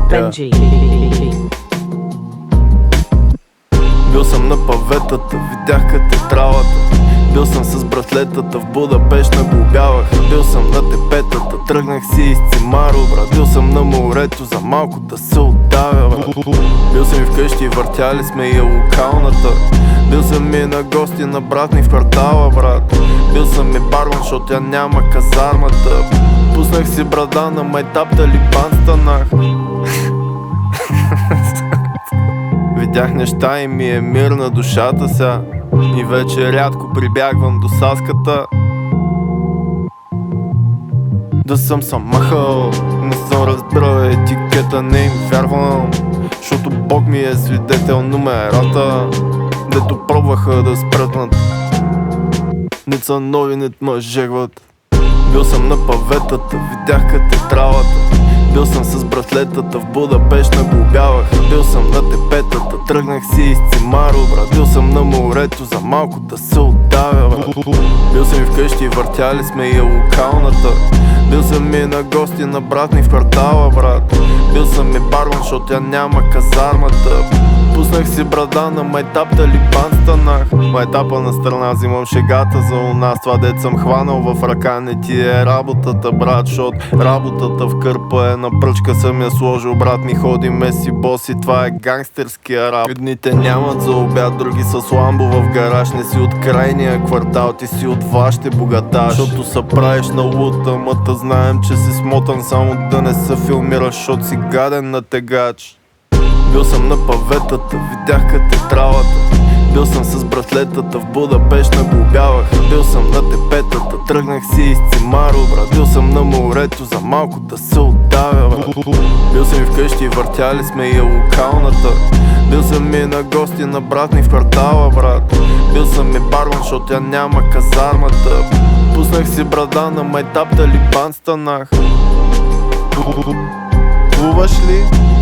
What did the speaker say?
Benji. Бил съм на паветата, видях катедралата. Бил съм с браслетата, в Будапешт ме глобяваха. Бил съм на тепетата, тръгнах си из Цимаро, брат. Бил съм на морето, за малко да се отдавя, брат. Бил съм и вкъщи, въртяли сме и локалната. Бил съм и на гости на брат ми в квартала, брат. Бил съм и барман, защото я няма казармата. Пуснах си брада на майтап, талибан станах. Видях неща и ми е мир на душата сега. И вече рядко прибягвам до саската. Да съм махал, не съм разбрал етикета, не им вярвам. Защото Бог ми е свидетел, номерата дето пробваха да спретнат не са нови, не мъжегват. Бил съм на паветата, видях катедралата. Бил съм с браслетата, в Будапешт ме глобяваха. Бил съм на тепетата, тръгнах си из Цимаро, брат. Бил съм на морето, за малко да се отдавя, брат. Бил съм и вкъщи, въртяли сме и локалната. Бил съм и на гости на брат ми в квартала, брат. Бил съм и барман, защото я няма казармата. Пуснах си брада на майтап, талибан станах. Майтапа на страна, взимам шегата за у нас. Това дет съм хванал в ръка, не ти е работата, брат. Защото работата в кърпа е на пръчка, съм я сложил, брат ми. Ходиме си боси, това е гангстерския рап. Едните нямат за обяд, други с ламбо в гараж. Не си от крайния квартал, ти си от вашите богаташ. Защото се правиш на лута, мата знаем, че си смотан. Само да не се филмираш, защото си гаден на тегач. Бил съм на паветата, видях катедралата. Бил съм с браслетата, в Будапешт ме глобяваха. Бил съм на тепетата, тръгнах си из Цимаро, брат. Бил съм на морето, за малко да се отдавя, брат. Бил съм и вкъщи, въртяли сме и локалната. Бил съм и на гости на брат ми в квартала, брат. Бил съм и барман, защото я няма казармата. Пуснах си брада на майтап, талибан станах. Плуваш ли?